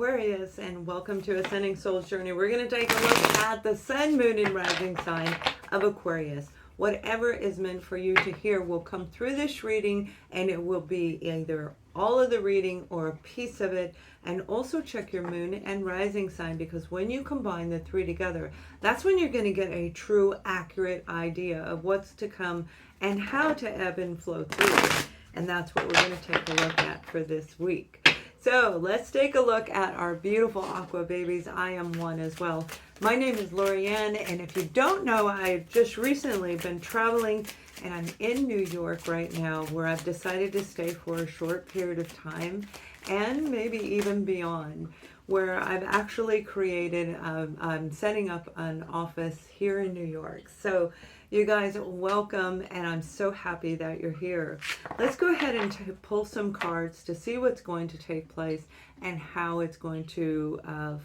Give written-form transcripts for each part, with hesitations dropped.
Aquarius, and welcome to Ascending Soul's Journey. We're going to take a look at the sun, moon, and rising sign of Aquarius. Whatever is meant for you to hear will come through this reading, and it will be either all of the reading or a piece of it. And also check your moon and rising sign, because when you combine the three together, that's when you're going to get a true, accurate idea of what's to come and how to ebb and flow through it. And that's what we're going to take a look at for this week. So let's take a look at our beautiful aqua babies. I am one as well. My name is Lorianne, and if you don't know, I've just recently been traveling, and I'm in New York right now, where I've decided to stay for a short period of time, and maybe even beyond, where I've actually created, I'm setting up an office here in New York. So you guys, welcome, and I'm so happy that you're here. Let's go ahead and pull some cards to see what's going to take place and how it's going to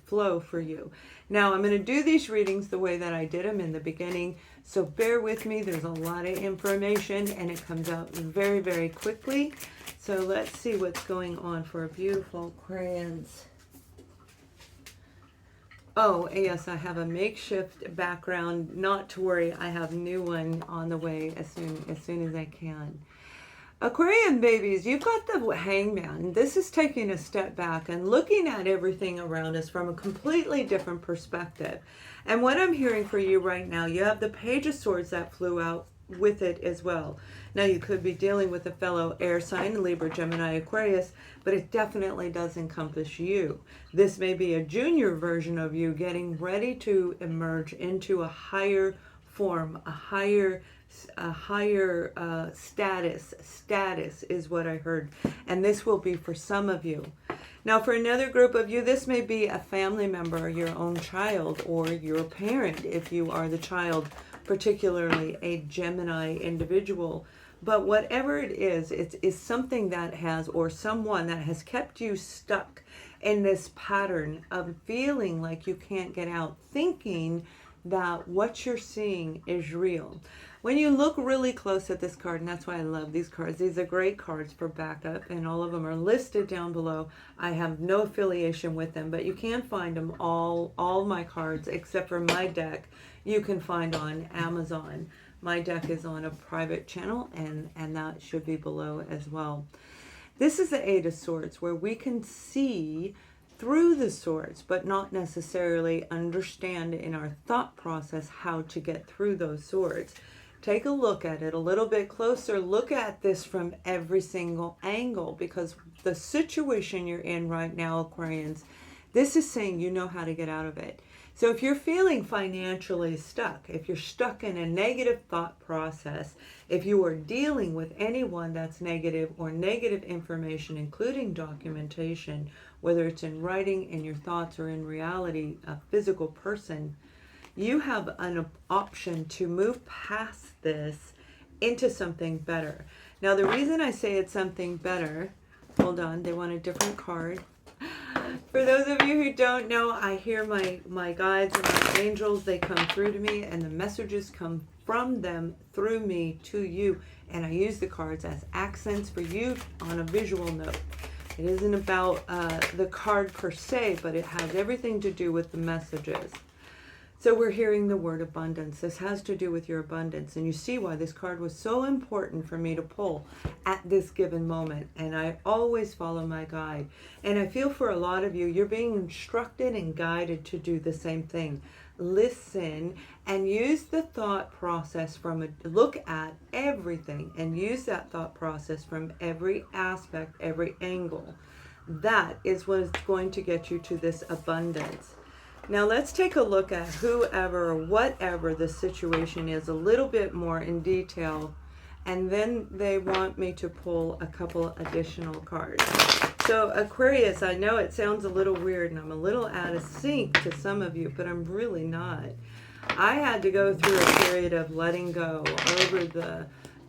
flow for you. Now, I'm going to do these readings the way that I did them in the beginning, so bear with me. There's a lot of information, and it comes out very, very quickly. So let's see what's going on for a beautiful Aquarians. Oh, yes, I have a makeshift background. Not to worry, I have a new one on the way as soon as I can. Aquarian babies, you've got the Hangman. This is taking a step back and looking at everything around us from a completely different perspective. And what I'm hearing for you right now, you have the Page of Swords that flew out with it as well. Now, you could be dealing with a fellow air sign, Libra, Gemini, Aquarius, but it definitely does encompass you. This may be a junior version of you getting ready to emerge into a higher form, a higher status. Status is what I heard, and this will be for some of you. Now, for another group of you, this may be a family member, your own child, or your parent if you are the child, particularly a Gemini individual. But whatever it is something that has, or someone that has kept you stuck in this pattern of feeling like you can't get out, thinking that what you're seeing is real. When you look really close at this card, and that's why I love these cards, these are great cards for backup, and all of them are listed down below. I have no affiliation with them, but you can find them, all my cards, except for my deck, you can find on Amazon. My deck is on a private channel, and that should be below as well. This is the Eight of Swords, where we can see through the swords, but not necessarily understand in our thought process how to get through those swords. Take a look at it a little bit closer. Look at this from every single angle, because the situation you're in right now, Aquarians, this is saying you know how to get out of it. So if you're feeling financially stuck, if you're stuck in a negative thought process, if you are dealing with anyone that's negative or negative information, including documentation, whether it's in writing, in your thoughts, or in reality, a physical person, you have an option to move past this into something better. Now, the reason I say it's something better, hold on, they want a different card. For those of you who don't know, I hear my guides and my angels, they come through to me, and the messages come from them through me to you. And I use the cards as accents for you on a visual note. It isn't about the card per se, but it has everything to do with the messages. So we're hearing the word abundance. This has to do with your abundance. And you see why this card was so important for me to pull at this given moment. And I always follow my guide. And I feel for a lot of you, you're being instructed and guided to do the same thing. Listen and use the thought process look at everything and use that thought process from every aspect, every angle. That is what is going to get you to this abundance. Now let's take a look at whoever or whatever the situation is a little bit more in detail, and then they want me to pull a couple additional cards. So Aquarius, I know it sounds a little weird and I'm a little out of sync to some of you, but I'm really not. I had to go through a period of letting go over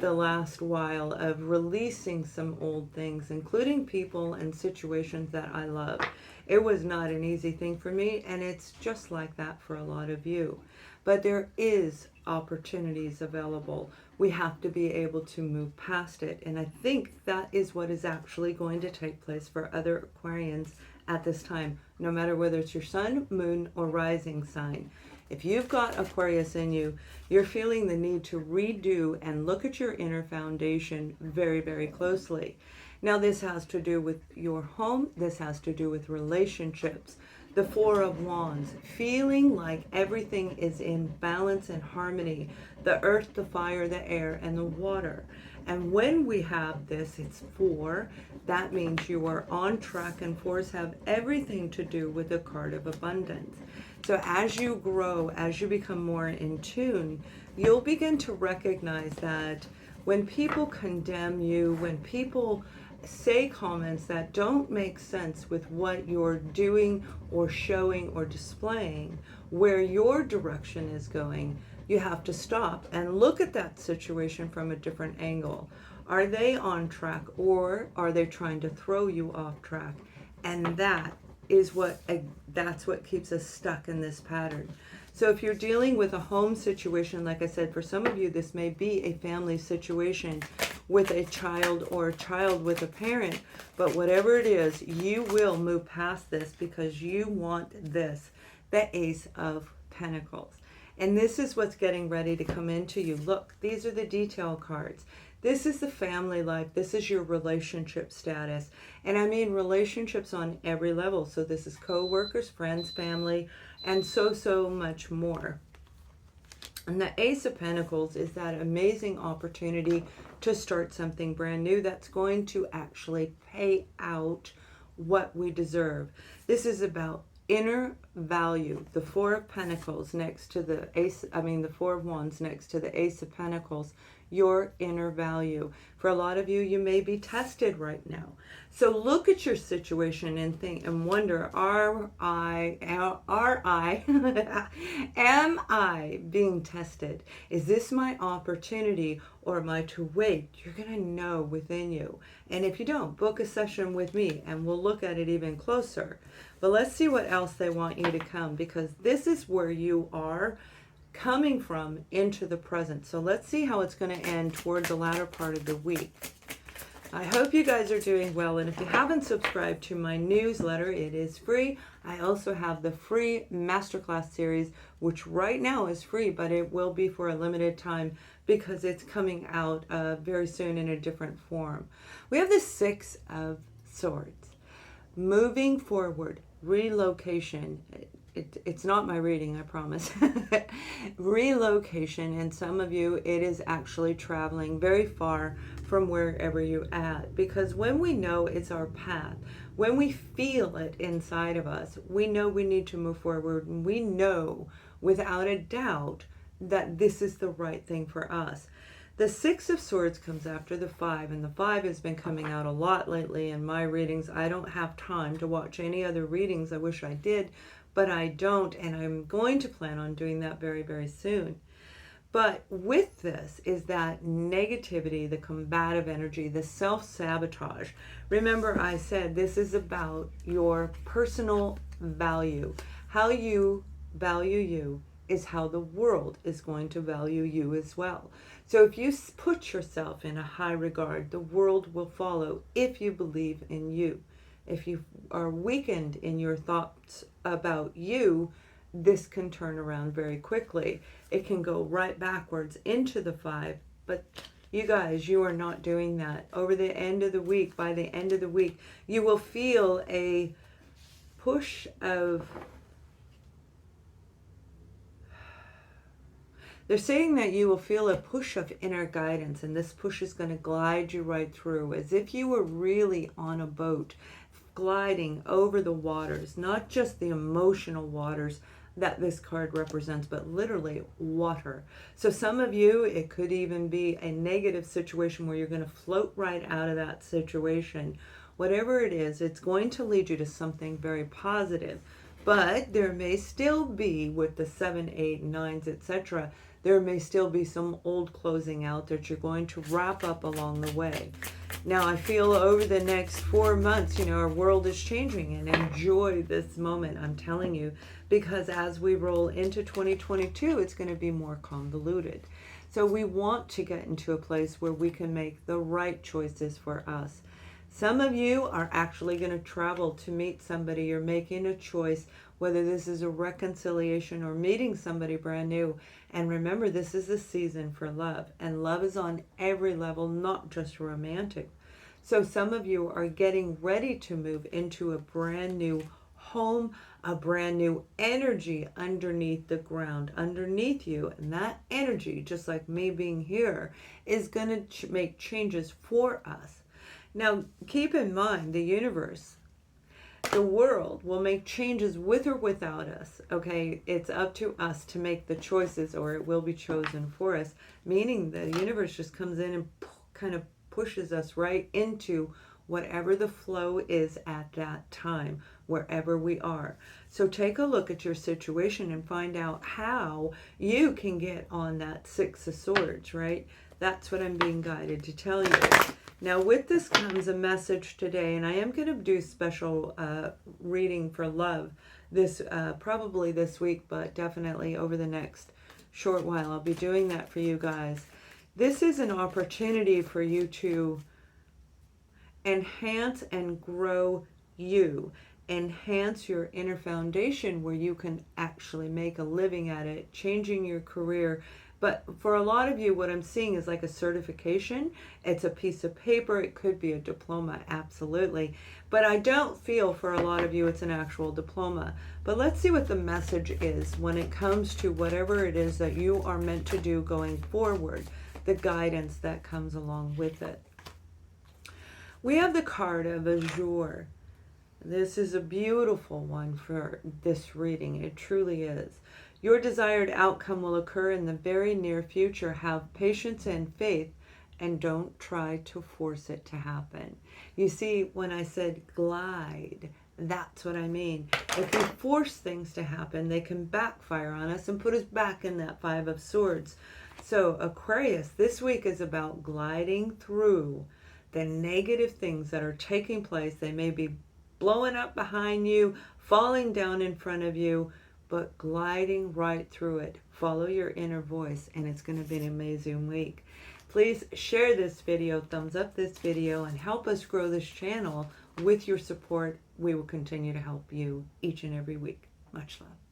the last while, of releasing some old things, including people and situations that I love. It was not an easy thing for me, and it's just like that for a lot of you. But there is opportunities available. We have to be able to move past it. And I think that is what is actually going to take place for other Aquarians at this time, no matter whether it's your sun, moon, or rising sign. If you've got Aquarius in you, you're feeling the need to redo and look at your inner foundation very, very closely. Now, this has to do with your home. This has to do with relationships. The Four of Wands, feeling like everything is in balance and harmony. The earth, the fire, the air, and the water. And when we have this, it's 4. That means you are on track, and 4s have everything to do with the card of abundance. So as you grow, as you become more in tune, you'll begin to recognize that when people condemn you, when people say comments that don't make sense with what you're doing or showing or displaying, where your direction is going, you have to stop and look at that situation from a different angle. Are they on track, or are they trying to throw you off track? And that's what keeps us stuck in this pattern. So if you're dealing with a home situation, like I said, for some of you, this may be a family situation with a child or a child with a parent. But whatever it is, you will move past this because you want this, the Ace of Pentacles. And this is what's getting ready to come into you. Look, these are the detail cards. This is the family life. This is your relationship status. And I mean relationships on every level. So this is co-workers, friends, family, and so much more. And the Ace of Pentacles is that amazing opportunity to start something brand new that's going to actually pay out what we deserve. This is about inner value. The Four of Pentacles next to the the Four of Wands next to the Ace of Pentacles, your inner value. For a lot of you, you may be tested right now. So look at your situation and think and wonder, am I being tested? Is this my opportunity, or am I to wait? You're going to know within you. And if you don't, book a session with me and we'll look at it even closer. But let's see what else they want you to come, because this is where you are coming from into the present. So let's see how it's going to end toward the latter part of the week. I hope you guys are doing well, and if you haven't subscribed to my newsletter, it is free. I also have the free masterclass series, which right now is free, but it will be for a limited time because it's coming out very soon in a different form. We have the Six of Swords. Moving forward, relocation. It's not my reading, I promise. Relocation, and some of you, it is actually traveling very far from wherever you're at. Because when we know it's our path, when we feel it inside of us, we know we need to move forward. And we know without a doubt that this is the right thing for us. The Six of Swords comes after the 5, and the 5 has been coming out a lot lately in my readings. I don't have time to watch any other readings. I wish I did, but I don't, and I'm going to plan on doing that very, very soon. But with this is that negativity, the combative energy, the self-sabotage. Remember, I said this is about your personal value. How you value you is how the world is going to value you as well. So if you put yourself in a high regard, the world will follow if you believe in you. If you are weakened in your thoughts about you, this can turn around very quickly. It can go right backwards into the 5, but you guys, you are not doing that. Over the end of the week, by the end of the week, you will feel a push of... They're saying that you will feel a push of inner guidance, and this push is going to glide you right through, as if you were really on a boat, gliding over the waters, not just the emotional waters that this card represents, but literally water. So some of you, it could even be a negative situation where you're going to float right out of that situation. Whatever it is, it's going to lead you to something very positive. But there may still be, with the 7, 8, 9s, etc., there may still be some old closing out that you're going to wrap up along the way. Now, I feel over the next 4 months, our world is changing, and enjoy this moment, I'm telling you, because as we roll into 2022, it's going to be more convoluted. So we want to get into a place where we can make the right choices for us. Some of you are actually going to travel to meet somebody. You're making a choice, whether this is a reconciliation or meeting somebody brand new. And remember, this is a season for love. And love is on every level, not just romantic. So some of you are getting ready to move into a brand new home, a brand new energy underneath the ground, underneath you. And that energy, just like me being here, is going to make changes for us. Now, keep in mind, the universe, the world will make changes with or without us, okay? It's up to us to make the choices, or it will be chosen for us, meaning the universe just comes in and kind of pushes us right into whatever the flow is at that time, wherever we are. So take a look at your situation and find out how you can get on that Six of Swords, right? That's what I'm being guided to tell you. Now, with this comes a message today, and I am going to do special reading for love this probably this week, but definitely over the next short while. I'll be doing that for you guys. This is an opportunity for you to enhance and grow you. Enhance your inner foundation where you can actually make a living at it, changing your career. But for a lot of you, what I'm seeing is like a certification. It's a piece of paper. It could be a diploma, absolutely. But I don't feel for a lot of you it's an actual diploma. But let's see what the message is when it comes to whatever it is that you are meant to do going forward, the guidance that comes along with it. We have the card of Azure. This is a beautiful one for this reading. It truly is. Your desired outcome will occur in the very near future. Have patience and faith, and don't try to force it to happen. You see, when I said glide, that's what I mean. If we force things to happen, they can backfire on us and put us back in that Five of Swords. So Aquarius, this week is about gliding through the negative things that are taking place. They may be blowing up behind you, falling down in front of you, but gliding right through it. Follow your inner voice, and it's going to be an amazing week. Please share this video, thumbs up this video, and help us grow this channel. With your support, we will continue to help you each and every week. Much love.